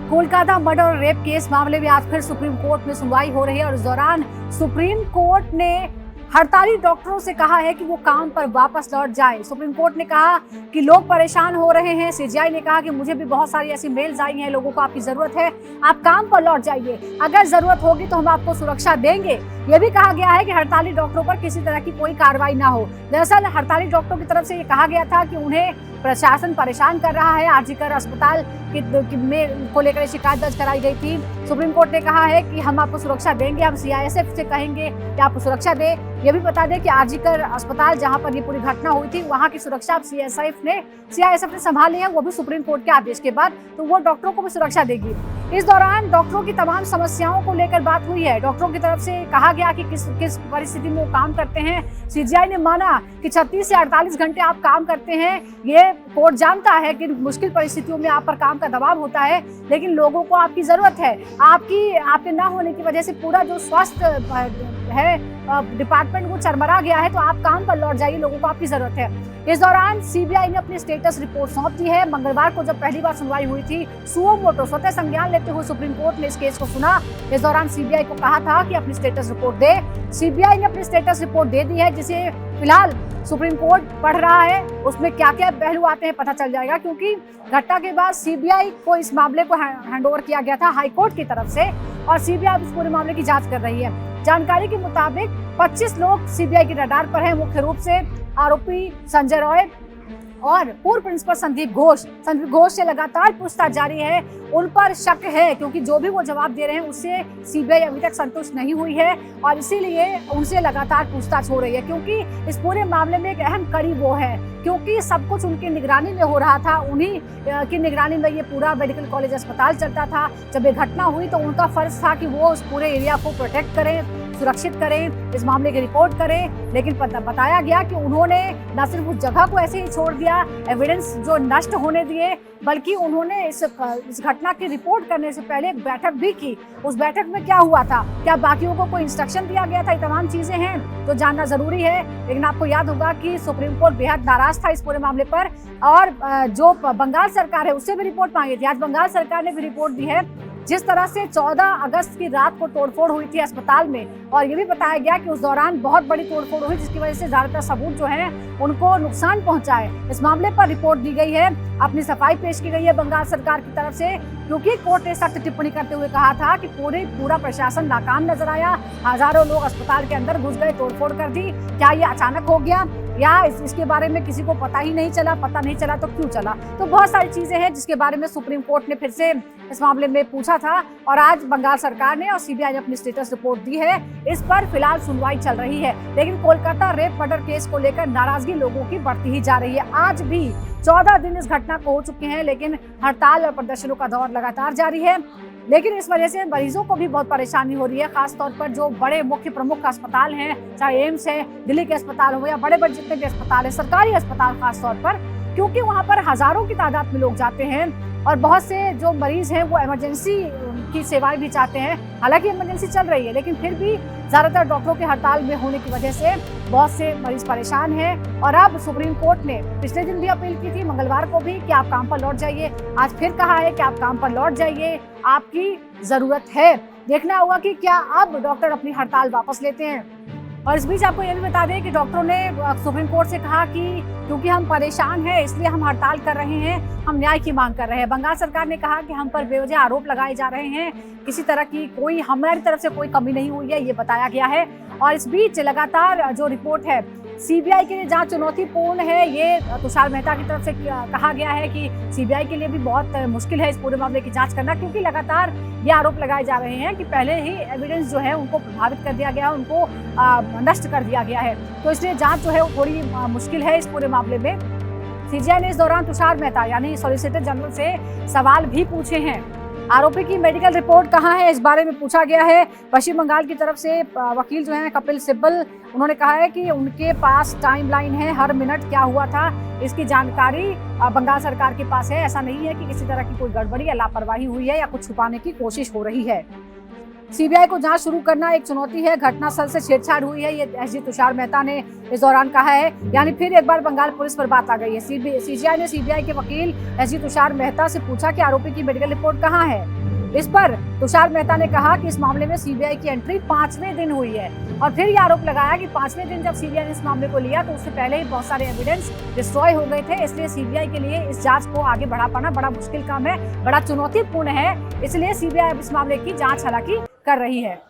Kolkata murder और rape case मामले में आज फिर सुप्रीम कोर्ट में सुनवाई हो रही है और इस दौरान सुप्रीम कोर्ट ने हड़ताली डॉक्टरों से कहा है कि वो काम पर वापस लौट जाएं। सुप्रीम कोर्ट ने कहा कि लोग परेशान हो रहे हैं। सीजीआई ने कहा कि मुझे भी बहुत सारी ऐसी मेल्स आई हैं, लोगों को आपकी जरूरत है, आप काम पर लौट जाइए, अगर जरूरत होगी तो हम आपको सुरक्षा देंगे। ये भी कहा गया है कि हड़ताली डॉक्टरों पर किसी तरह की कोई कार्रवाई ना हो। दरअसल हड़ताली डॉक्टरों की तरफ से ये कहा गया था कि उन्हें प्रशासन परेशान कर रहा है। आरजीकर अस्पताल को लेकर शिकायत दर्ज कराई गई थी। सुप्रीम कोर्ट ने कहा है कि हम आपको सुरक्षा देंगे, हम सीआईएसएफ से कहेंगे कि आपको सुरक्षा दे। ये भी बता दें कि आरजीकर अस्पताल जहां पर ये पूरी घटना हुई थी वहां की सुरक्षा अब सीआईएसएफ ने संभाली है, वो भी सुप्रीम कोर्ट के आदेश के बाद, तो वो डॉक्टरों को भी सुरक्षा देगी। इस दौरान डॉक्टरों की तमाम समस्याओं को लेकर बात हुई है। डॉक्टरों की तरफ से कहा गया कि किस परिस्थिति में वो काम करते हैं। सीजीआई ने माना कि 36 से 48 घंटे आप काम करते हैं। ये कोर्ट जानता है कि मुश्किल परिस्थितियों में आप पर काम का दबाव होता है, लेकिन लोगों को आपकी जरूरत है। आपके ना होने की वजह से पूरा जो स्वास्थ्य है डिपार्टमेंट वो चरमरा गया है, तो आप काम पर लौट जाइए, लोगों को आपकी जरूरत है। इस दौरान सीबीआई ने अपनी स्टेटस रिपोर्ट सौंप दी है। मंगलवार को जब पहली बार सुनवाई हुई थी, सुओ मोटो स्वतः संज्ञान लेते हुए सुप्रीम कोर्ट ने इस केस को सुना। इस दौरान सीबीआई को कहा था कि अपनी स्टेटस रिपोर्ट दे। सीबीआई ने अपनी स्टेटस रिपोर्ट दे दी है, जिसे फिलहाल सुप्रीम कोर्ट पढ़ रहा है। उसमें क्या क्या पहलू आते हैं पता चल जाएगा, क्योंकि घटना के बाद सीबीआई को इस मामले को हैंडओवर किया गया था हाईकोर्ट की तरफ से, और सीबीआई इस पूरे मामले की जांच कर रही है। जानकारी के मुताबिक 25 लोग सीबीआई के रडार पर हैं, मुख्य रूप से आरोपी संजय रॉय और पूर्व प्रिंसिपल संदीप घोष से लगातार पूछताछ जारी है। उन पर शक है क्योंकि जो भी वो जवाब दे रहे हैं उससे सीबीआई अभी तक संतुष्ट नहीं हुई है, और इसीलिए उनसे लगातार पूछताछ हो रही है। क्योंकि इस पूरे मामले में एक अहम कड़ी वो है, क्योंकि सब कुछ उनकी निगरानी में हो रहा था, उन्हीं की निगरानी में ये पूरा मेडिकल कॉलेज अस्पताल चलता था। जब ये घटना हुई तो उनका फर्ज था कि वो उस पूरे एरिया को प्रोटेक्ट करें, सुरक्षित करें, इस मामले की रिपोर्ट करें। लेकिन बताया गया कि उन्होंने न सिर्फ उस जगह को ऐसे ही छोड़ दिया, एविडेंस जो नष्ट होने दिए, बल्कि उन्होंने इस घटना की रिपोर्ट करने से पहले एक बैठक भी की। उस बैठक में क्या हुआ था, क्या बाकियों को कोई इंस्ट्रक्शन दिया गया था, ये तमाम चीजें हैं जो जानना जरूरी है। लेकिन आपको याद होगा कि सुप्रीम कोर्ट बेहद नाराज था इस पूरे मामले पर, और जो बंगाल सरकार है उससे भी रिपोर्ट मांगी थी। आज बंगाल सरकार ने भी रिपोर्ट दी है। जिस तरह से 14 अगस्त की रात को तोड़फोड़ हुई थी अस्पताल में, और ये भी बताया गया कि उस दौरान बहुत बड़ी तोड़फोड़ हुई, जिसकी वजह से ज्यादातर सबूत जो हैं उनको नुकसान पहुंचा है। इस मामले पर रिपोर्ट दी गई है, अपनी सफाई पेश की गई है बंगाल सरकार की तरफ से, क्योंकि कोर्ट ने सख्त टिप्पणी करते हुए कहा था कि पूरा प्रशासन नाकाम नजर आया। हजारों लोग अस्पताल के अंदर घुस गए, तोड़फोड़ कर दी। क्या ये अचानक हो गया या इसके बारे में किसी को पता नहीं चला तो क्यों चला? तो बहुत सारी चीजें हैं जिसके बारे में सुप्रीम कोर्ट ने फिर से इस मामले में पूछा था, और आज बंगाल सरकार ने और सीबीआई ने अपनी स्टेटस रिपोर्ट दी है। इस पर फिलहाल सुनवाई चल रही है, लेकिन कोलकाता रेप मर्डर केस को लेकर नाराजगी लोगों की बढ़ती ही जा रही है। आज भी 14 दिन इस घटना को हो चुके हैं, लेकिन हड़ताल और प्रदर्शनों का दौर लगातार जारी है। लेकिन इस वजह से मरीजों को भी बहुत परेशानी हो रही है, खासतौर पर जो बड़े मुख्य प्रमुख अस्पताल हैं, चाहे एम्स है, दिल्ली के अस्पताल हो या बड़े बड़े जितने भी अस्पताल है, सरकारी अस्पताल खासतौर पर, क्योंकि वहां पर हजारों की तादाद में लोग जाते हैं, और बहुत से जो मरीज हैं वो इमरजेंसी की सेवाएं भी चाहते हैं। हालांकि इमरजेंसी चल रही है, लेकिन फिर भी ज्यादातर डॉक्टरों के हड़ताल में होने की वजह से बहुत से मरीज परेशान हैं। और अब सुप्रीम कोर्ट ने पिछले दिन भी अपील की थी, मंगलवार को भी, कि आप काम पर लौट जाइए। आज फिर कहा है कि आप काम पर लौट जाइए, आपकी जरूरत है। देखना होगा कि क्या अब डॉक्टर अपनी हड़ताल वापस लेते हैं। और इस बीच आपको यह भी बता दें कि डॉक्टरों ने सुप्रीम कोर्ट से कहा कि क्योंकि हम परेशान हैं इसलिए हम हड़ताल कर रहे हैं, हम न्याय की मांग कर रहे हैं। बंगाल सरकार ने कहा कि हम पर बेवजह आरोप लगाए जा रहे हैं, किसी तरह की कोई हमारी तरफ से कोई कमी नहीं हुई है, ये बताया गया है। और इस बीच लगातार जो रिपोर्ट है सीबीआई के लिए जहाँ चुनौतीपूर्ण है, ये तुषार मेहता की तरफ से कहा गया है कि सीबीआई के लिए भी बहुत मुश्किल है इस पूरे मामले की जांच करना, क्योंकि लगातार ये आरोप लगाए जा रहे हैं कि पहले ही एविडेंस जो है उनको प्रभावित कर दिया गया है, उनको नष्ट कर दिया गया है। तो इसलिए जांच जो है वो थोड़ी मुश्किल है इस पूरे मामले में। सीजीआई ने इस दौरान तुषार मेहता यानी सॉलिसिटर जनरल से सवाल भी पूछे हैं। आरोपी की मेडिकल रिपोर्ट कहाँ है, इस बारे में पूछा गया है। पश्चिम बंगाल की तरफ से वकील जो हैं कपिल सिब्बल, उन्होंने कहा है कि उनके पास टाइमलाइन है, हर मिनट क्या हुआ था इसकी जानकारी बंगाल सरकार के पास है। ऐसा नहीं है कि किसी तरह की कोई गड़बड़ी या लापरवाही हुई है या कुछ छुपाने की कोशिश हो रही है। सीबीआई को जांच शुरू करना एक चुनौती है। घटनास्थल से छेड़छाड़ हुई है, ये एसजी तुषार मेहता ने इस दौरान कहा है। यानी फिर एक बार बंगाल पुलिस पर बात आ गई है। सीजीआई ने सीबीआई के वकील एसजी तुषार मेहता से पूछा कि आरोपी की मेडिकल रिपोर्ट कहाँ है। इस पर तुषार मेहता ने कहा कि इस मामले में सीबीआई की एंट्री 5वें दिन हुई है और फिर यह आरोप लगाया कि 5वें दिन जब सीबीआई ने इस मामले को लिया तो उससे पहले ही बहुत सारे एविडेंस डिस्ट्रॉय हो गए थे। इसलिए सीबीआई के लिए इस जांच को आगे बढ़ा पाना बड़ा मुश्किल काम है, बड़ा चुनौतीपूर्ण है। इसलिए सीबीआई अब इस मामले की जांच हालांकि कर रही है।